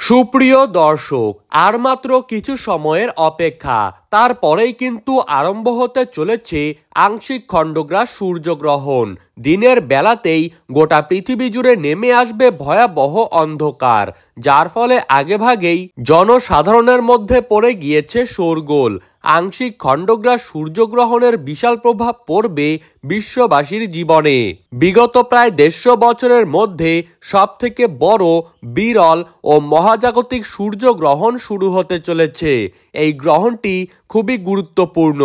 সুপ্রিয় দর্শক, আর মাত্র কিছু সময়ের অপেক্ষা, তারপরেই কিন্তু আরম্ভ হতে চলেছে আংশিক খণ্ডগ্রাস সূর্যগ্রহণ। দিনের বেলাতেই গোটা পৃথিবী জুড়ে নেমে আসবে ভয়াবহ অন্ধকার, যার ফলে আগেভাগেই জনসাধারণের মধ্যে পড়ে গিয়েছে শোরগোল। আংশিক খণ্ডগ্রাস সূর্যগ্রহণের বিশাল প্রভাব পড়বে বিশ্ববাসীর জীবনে। বিগত প্রায় 150 বছরের মধ্যে সব থেকে বড়, বিরল ও মহাজাগতিক সূর্যগ্রহণ শুরু হতে চলেছে। এই গ্রহণটি খুবই গুরুত্বপূর্ণ,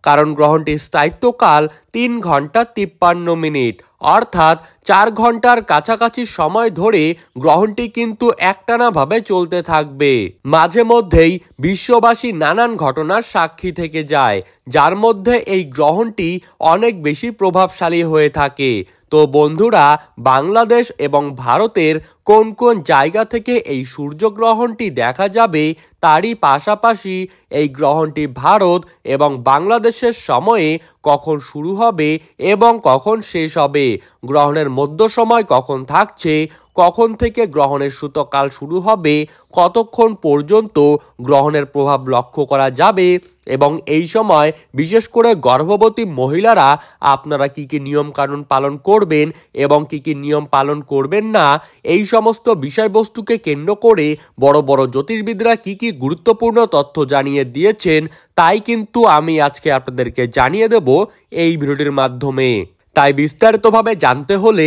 কারণ গ্রহণটির স্থায়িত্বকাল 3 ঘন্টা 53 মিনিট, অর্থাৎ 4 ঘন্টার কাছাকাছি সময় ধরে গ্রহণটি কিন্তু একটানাভাবে চলতে থাকবে। মাঝে মধ্যেই বিশ্ববাসী নানান ঘটনার সাক্ষী থেকে যায়, যার মধ্যে এই গ্রহণটি অনেক বেশি প্রভাবশালী হয়ে থাকে। তো বন্ধুরা, বাংলাদেশ এবং ভারতের কোন কোন জায়গা থেকে এই সূর্যগ্রহণটি দেখা যাবে, তারই পাশাপাশি এই গ্রহণটি ভারত এবং বাংলাদেশের সময়ে কখন শুরু হবে এবং কখন শেষ হবে, গ্রহণের মধ্য সময় কখন থাকছে, কখন থেকে গ্রহণের সূতকাল শুরু হবে, কতক্ষণ পর্যন্ত গ্রহণের প্রভাব লক্ষ্য করা যাবে, এবং এই সময় বিশেষ করে গর্ভবতী মহিলারা আপনারা কি কি নিয়ম কানুন পালন করবেন এবং কি কি নিয়ম পালন করবেন না, এই সমস্ত বিষয়বস্তুকে কেন্দ্র করে বড় বড় জ্যোতিষবিদরা কি কি গুরুত্বপূর্ণ তথ্য জানিয়ে দিয়েছেন, তাই কিন্তু আমি আজকে আপনাদেরকে জানিয়ে দেব এই ভিডিওটির মাধ্যমে। তাই বিস্তারিতভাবে জানতে হলে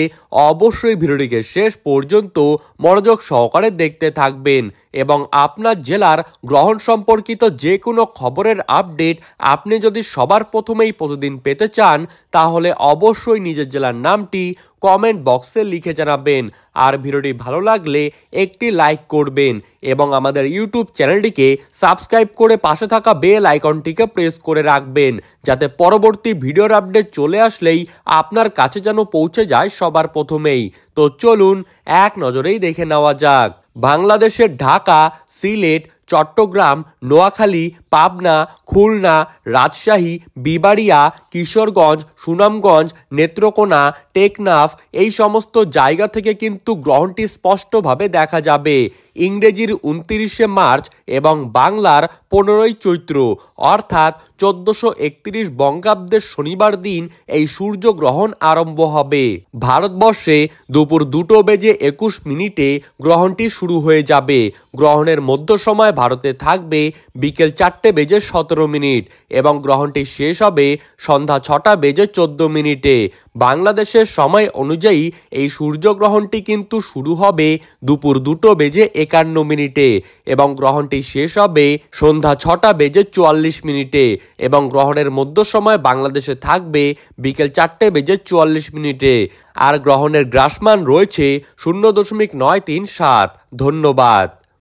অবশ্যই ভিডিওটিকে শেষ পর্যন্ত মনোযোগ সহকারে দেখতে থাকবেন, এবং আপনার জেলার গ্রহণ সম্পর্কিত যে কোনো খবরের আপডেট আপনি যদি সবার প্রথমেই প্রতিদিন পেতে চান, তাহলে অবশ্যই নিজের জেলার নামটি কমেন্ট বক্সে লিখে জানাবেন। আর ভিডিওটি ভালো লাগলে একটি লাইক করবেন এবং আমাদের ইউটিউব চ্যানেলটিকে সাবস্ক্রাইব করে পাশে থাকা বেল আইকনটিকে প্রেস করে রাখবেন, যাতে পরবর্তী ভিডিওর আপডেট চলে আসলেই আপনার কাছে যেন পৌঁছে যায় সবার প্রথমেই। তো চলুন এক নজরেই দেখে নেওয়া যাক। বাংলাদেশের ঢাকা, সিলেট, চট্টগ্রাম, নোয়াখালী, পাবনা, খুলনা, রাজশাহী, বিবাড়িয়া, কিশোরগঞ্জ, সুনামগঞ্জ, নেত্রকোনা, টেকনাফ এই সমস্ত জায়গা থেকে কিন্তু গ্রহণটি স্পষ্টভাবে দেখা যাবে। ইংরেজির 29শে মার্চ এবং বাংলার 15ই চৈত্র, অর্থাৎ 1431 বঙ্গাব্দের শনিবার দিন এই সূর্যগ্রহণ আরম্ভ হবে। ভারতবর্ষে দুপুর 2:21 গ্রহণটি শুরু হয়ে যাবে। গ্রহণের মধ্য সময় ভারতে থাকবে বিকেল 4:17 এবং গ্রহণটি শেষ হবে সন্ধ্যা 6:14। বাংলাদেশের সময় অনুযায়ী এই সূর্যগ্রহণটি কিন্তু শুরু হবে দুপুর 2:51 এবং গ্রহণটি শেষ হবে সন্ধ্যা 6:44 এবং গ্রহণের মধ্য সময় বাংলাদেশে থাকবে বিকেল 4:44। আর গ্রহণের গ্রাসমান রয়েছে 0.937। ধন্যবাদ।